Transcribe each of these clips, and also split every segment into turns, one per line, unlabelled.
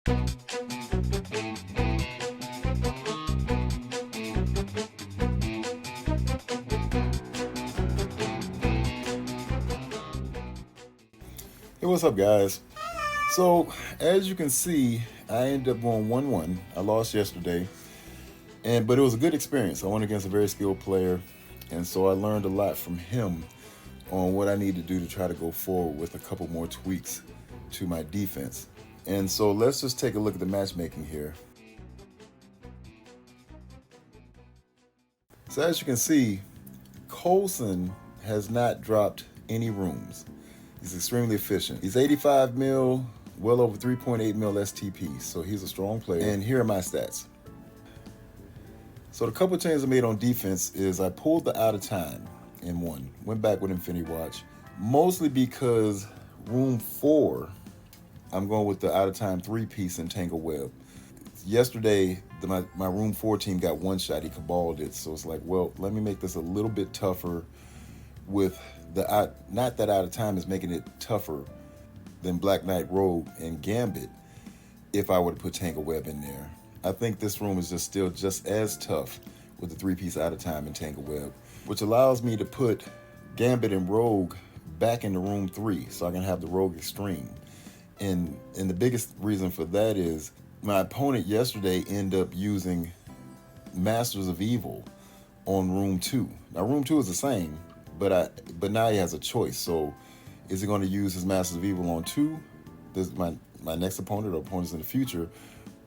Hey, what's up, guys? So, as you can see, I ended up going 1-1. I lost yesterday, but it was a good experience. I went against a very skilled player, and so I learned a lot from him on what I need to do to try to go forward with a couple more tweaks to my defense. And so let's just take a look at the matchmaking here. So as you can see, Kolson has not dropped any rooms. He's extremely efficient. He's 85 mil, well over 3.8 mil STP, so he's a strong player. And here are my stats. So the couple changes I made on defense is I pulled the out of time in one, went back with Infinity Watch, mostly because room 4, I'm going with the out of time 3-piece Entangle Web. Yesterday, my room 4 team got one shot, he Cabaled it, so it's like, well, let me make this a little bit tougher with the not that out of time is making it tougher than Black Knight, Rogue, and Gambit if I were to put Tangle Web in there. I think this room is still just as tough with the 3-piece out of time and Tangle Web, which allows me to put Gambit and Rogue back into room 3 so I can have the Rogue Extreme. And the biggest reason for that is my opponent yesterday ended up using Masters of Evil on room 2. Now room 2 is the same, but now he has a choice. So is he going to use his Masters of Evil on 2? This is my next opponent or opponents in the future,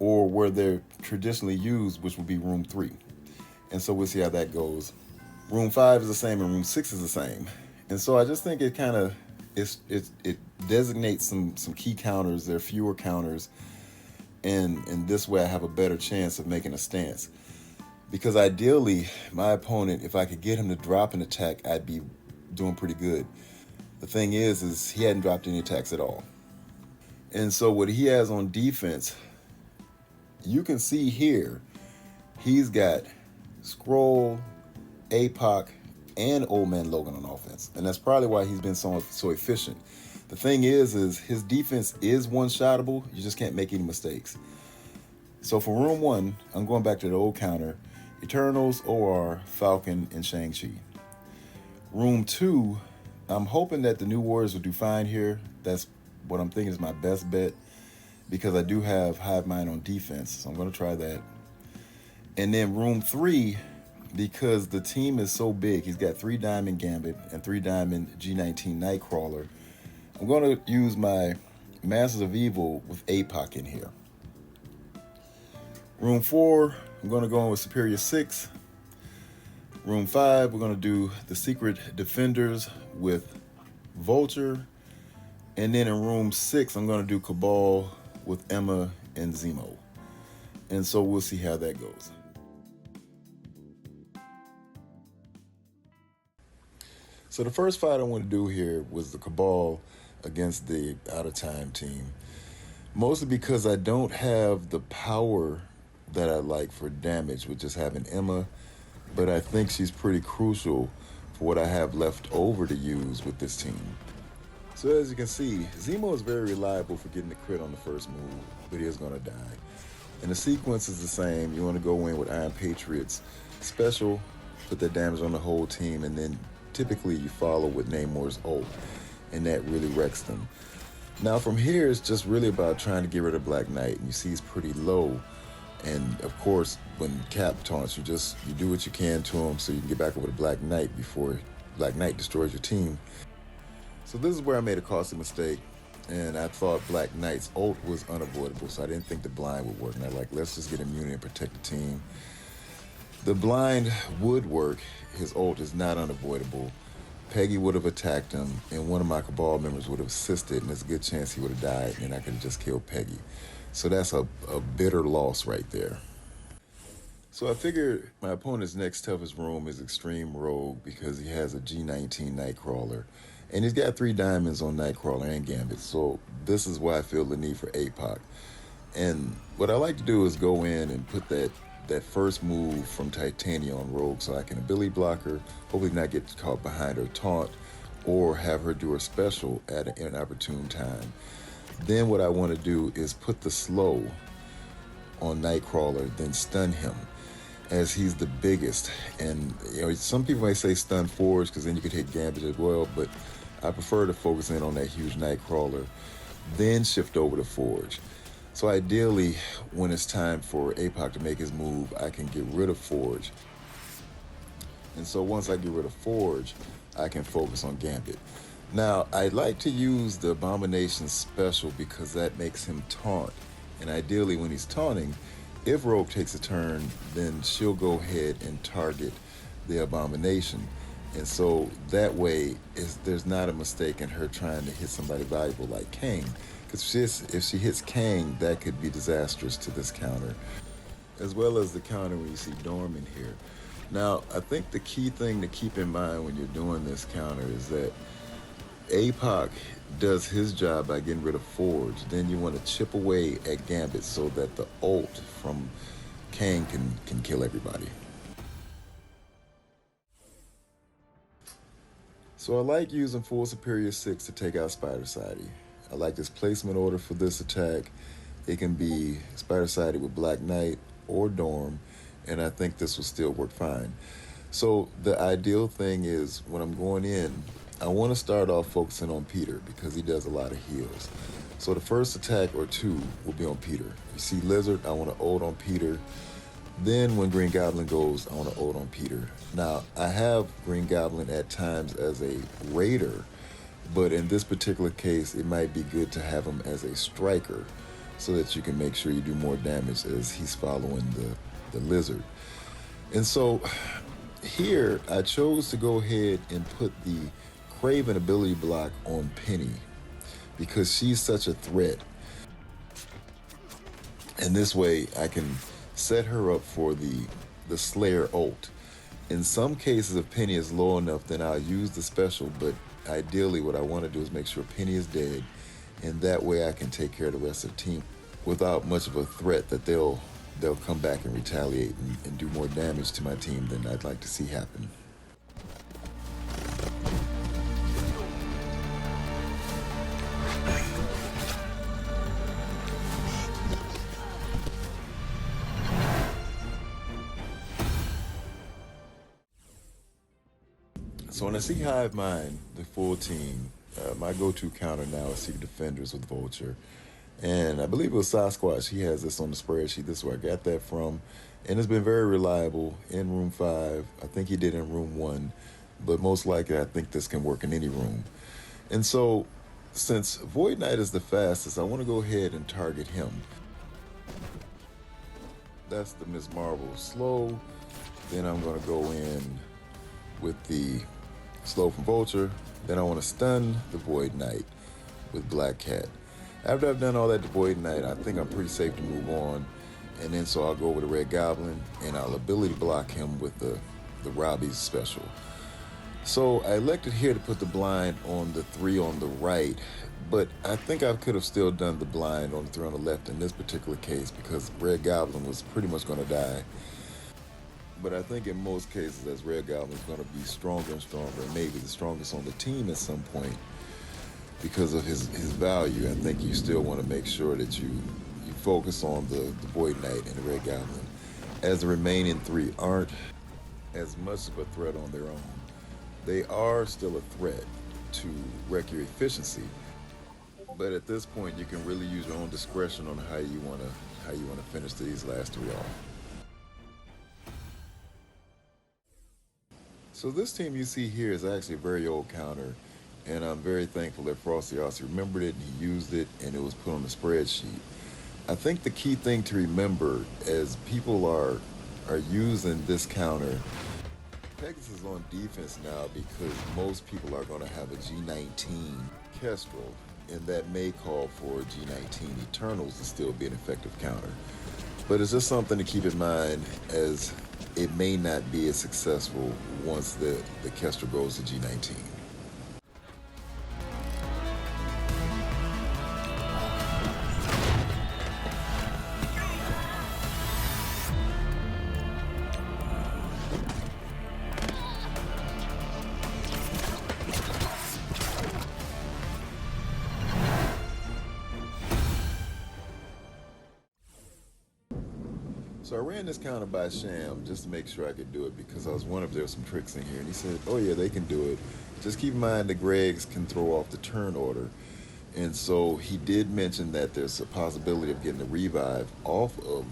or where they're traditionally used, which would be room 3. And so we'll see how that goes. Room 5 is the same and room 6 is the same. And so I just think it kind of it designates some key counters. There are fewer counters, and in this way I have a better chance of making a stance. Because ideally, my opponent, if I could get him to drop an attack, I'd be doing pretty good. The thing is he hadn't dropped any attacks at all. And so what he has on defense, you can see here, he's got Scroll, Apoc, and Old Man Logan on offense. And that's probably why he's been so efficient. The thing is his defense is one-shottable. You just can't make any mistakes. So for room 1, I'm going back to the old counter. Eternals, OR, Falcon, and Shang-Chi. Room 2, I'm hoping that the New Warriors will do fine here. That's what I'm thinking is my best bet, because I do have Hive Mind on defense, so I'm going to try that. And then room 3, because the team is so big, he's got 3 Diamond Gambit and 3 Diamond G19 Nightcrawler. I'm going to use my Masters of Evil with Apoc in here. Room 4, I'm going to go in with Superior 6. Room 5, we're going to do the Secret Defenders with Vulture. And then in room 6, I'm going to do Cabal with Emma and Zemo. And so we'll see how that goes. So the first fight I want to do here was the Cabal against the Out of Time team. Mostly because I don't have the power that I like for damage with just having Emma, but I think she's pretty crucial for what I have left over to use with this team. So as you can see, Zemo is very reliable for getting the crit on the first move, but he is going to die. And the sequence is the same. You want to go in with Iron Patriots special, put that damage on the whole team, and then typically you follow with Namor's ult, and that really wrecks them. Now from here, it's just really about trying to get rid of Black Knight, and you see he's pretty low. And of course, when Cap taunts, you do what you can to him so you can get back over to Black Knight before Black Knight destroys your team. So this is where I made a costly mistake, and I thought Black Knight's ult was unavoidable, so I didn't think the blind would work. And I'm like, let's just get immunity and protect the team. The blind would work. His ult is not unavoidable. Peggy would have attacked him, and one of my Cabal members would have assisted, and there's a good chance he would have died, and I could have just killed Peggy. So that's a bitter loss right there. So I figured my opponent's next toughest room is Extreme Rogue, because he has a G19 Nightcrawler. And he's got 3 diamonds on Nightcrawler and Gambit. So this is why I feel the need for Apoc. And what I like to do is go in and put that first move from Titania on Rogue so I can ability block her, hopefully not get caught behind her taunt, or have her do her special at an inopportune time. Then what I want to do is put the slow on Nightcrawler, then stun him, as he's the biggest. And some people may say stun Forge because then you could hit Gambit as well, but I prefer to focus in on that huge Nightcrawler, then shift over to Forge. So ideally, when it's time for Apoc to make his move, I can get rid of Forge. And so once I get rid of Forge, I can focus on Gambit. Now, I'd like to use the Abomination special because that makes him taunt. And ideally, when he's taunting, if Rogue takes a turn, then she'll go ahead and target the Abomination. And so that way, there's not a mistake in her trying to hit somebody valuable like Kang. Because if she hits Kang, that could be disastrous to this counter, as well as the counter when you see Dorman here. Now, I think the key thing to keep in mind when you're doing this counter is that Apoc does his job by getting rid of Forge. Then you want to chip away at Gambit so that the ult from Kang can kill everybody. So I like using full Superior 6 to take out Spider-Sidey. I like this placement order for this attack. It can be Spider-Sidey with Black Knight or Dorm, and I think this will still work fine. So the ideal thing is when I'm going in, I want to start off focusing on Peter because he does a lot of heals. So the first attack or two will be on Peter. You see Lizard, I want to ult on Peter. Then when Green Goblin goes, I want to ult on Peter. Now, I have Green Goblin at times as a raider, but in this particular case, it might be good to have him as a striker so that you can make sure you do more damage as he's following the Lizard. And so here, I chose to go ahead and put the Craven ability block on Penny because she's such a threat. And this way, I can set her up for the Slayer ult. In some cases, if Penny is low enough, then I'll use the special, but ideally what I want to do is make sure Penny is dead, and that way I can take care of the rest of the team without much of a threat that they'll come back and retaliate and do more damage to my team than I'd like to see happen. So when I see Hive Mind, the full team, my go-to counter now is Secret Defenders with Vulture. And I believe it was Sasquatch. He has this on the spreadsheet. This is where I got that from. And it's been very reliable in room 5. I think he did in room 1. But most likely, I think this can work in any room. And so, since Void Knight is the fastest, I want to go ahead and target him. That's the Ms. Marvel slow. Then I'm going to go in with the slow from Vulture. Then I want to stun the Void Knight with Black Cat. After I've done all that to Void Knight, I think I'm pretty safe to move on. And then so I'll go over to Red Goblin and I'll ability block him with the Robbie's special. So I elected here to put the blind on the 3 on the right, but I think I could have still done the blind on the 3 on the left in this particular case because Red Goblin was pretty much going to die. But I think in most cases, as Red Goblin is going to be stronger and stronger, and maybe the strongest on the team at some point because of his value, I think you still want to make sure that you focus on the Void Knight and the Red Goblin, as the remaining 3 aren't as much of a threat on their own. They are still a threat to wreck your efficiency, but at this point, you can really use your own discretion on how you want to finish these last 3 off. So this team you see here is actually a very old counter, and I'm very thankful that Frosty also remembered it and he used it and it was put on the spreadsheet. I think the key thing to remember as people are using this counter, Pegasus is on defense now because most people are going to have a G19 Kestrel, and that may call for G19 Eternals to still be an effective counter. But it's just something to keep in mind as it may not be as successful once the Kestrel goes to G19. So I ran this counter by Sham just to make sure I could do it because I was wondering if there were some tricks in here. And he said, oh yeah, they can do it. Just keep in mind the Gregs can throw off the turn order. And so he did mention that there's a possibility of getting a revive off of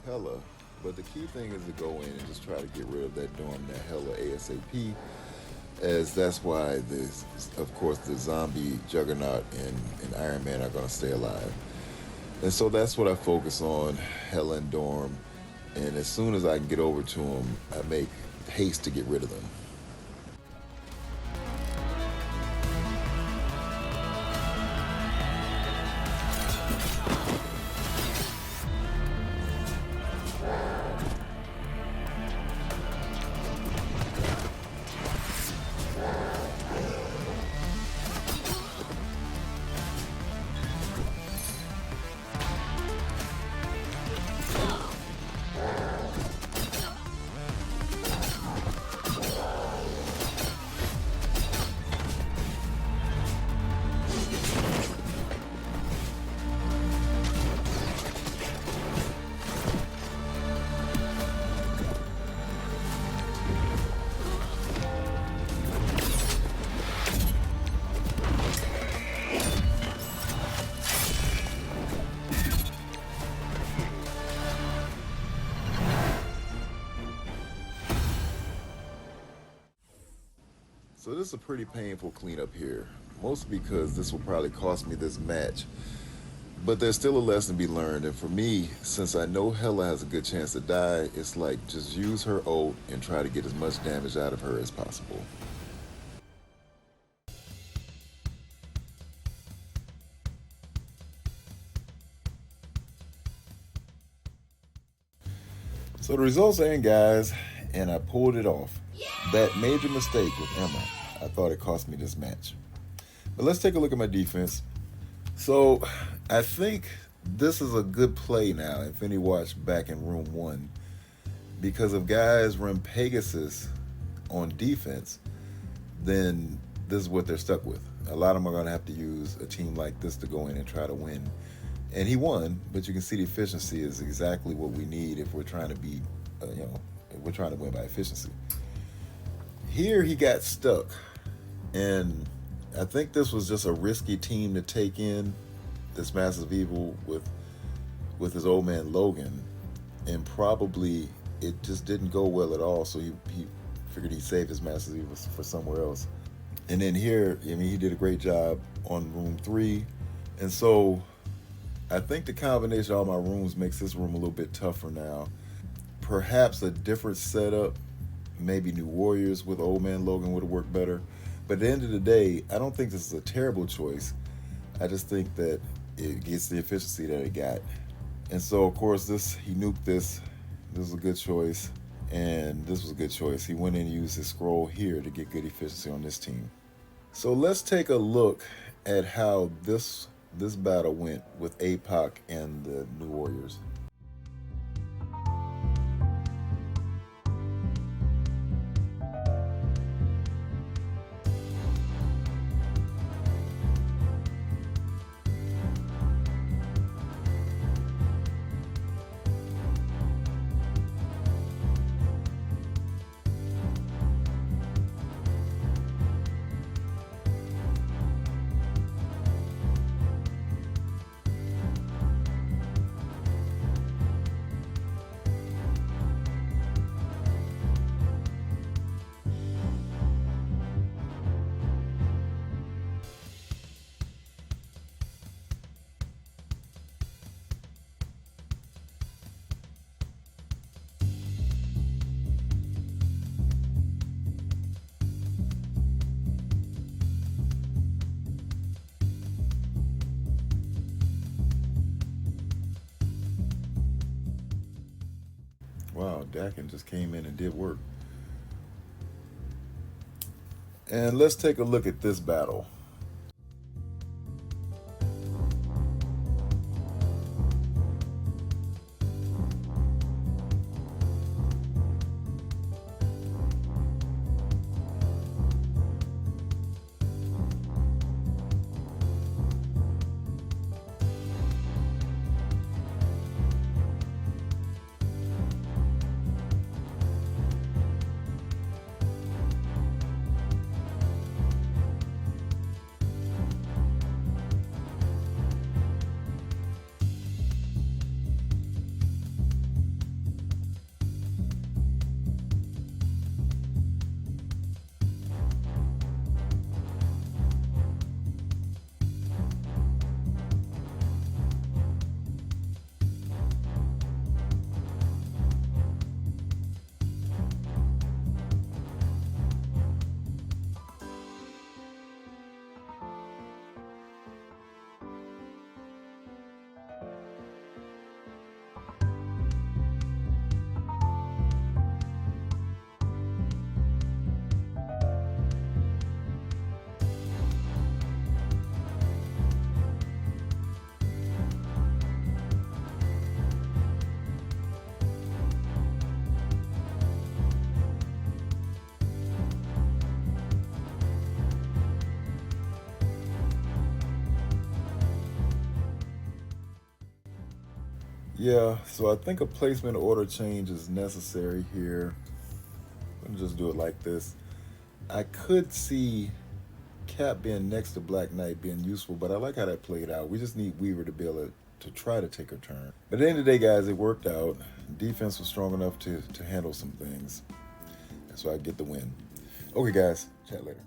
Hela. But the key thing is to go in and just try to get rid of that Dorm, that Hela ASAP. As that's why, of course, the zombie Juggernaut and Iron Man are going to stay alive. And so that's what I focus on, Hela and Dorm. And as soon as I can get over to them, I make haste to get rid of them. So this is a pretty painful cleanup here, mostly because this will probably cost me this match. But there's still a lesson to be learned, and for me, since I know Hela has a good chance to die, it's like just use her ult and try to get as much damage out of her as possible. So the results are in, guys, and I pulled it off. That major mistake with Emma, I thought it cost me this match. But let's take a look at my defense. So I think this is a good play now, Infinity Watch back in room 1. Because if guys run Pegasus on defense, then this is what they're stuck with. A lot of them are going to have to use a team like this to go in and try to win. And he won, but you can see the efficiency is exactly what we need if we're trying to be, if we're trying to win by efficiency. Here he got stuck, and I think this was just a risky team to take in, this Massive Evil with his old man Logan, and probably it just didn't go well at all, so he figured he'd save his Massive Evil for somewhere else. And then here, I mean, he did a great job on room 3, and so I think the combination of all my rooms makes this room a little bit tougher now. Perhaps a different setup, maybe New Warriors with Old Man Logan would have worked better. But at the end of the day, I don't think this is a terrible choice. I just think that it gets the efficiency that it got. And so, of course, he nuked this. This was a good choice. And this was a good choice. He went in and used his scroll here to get good efficiency on this team. So let's take a look at how this battle went with Apoc and the New Warriors. Wow, Dakin just came in and did work. And let's take a look at this battle. Yeah, so I think a placement order change is necessary here. Let me just do it like this. I could see Cap being next to Black Knight being useful, but I like how that played out. We just need Weaver to be able to try to take her turn. But at the end of the day, guys, it worked out. Defense was strong enough to handle some things. So I get the win. Okay, guys, chat later.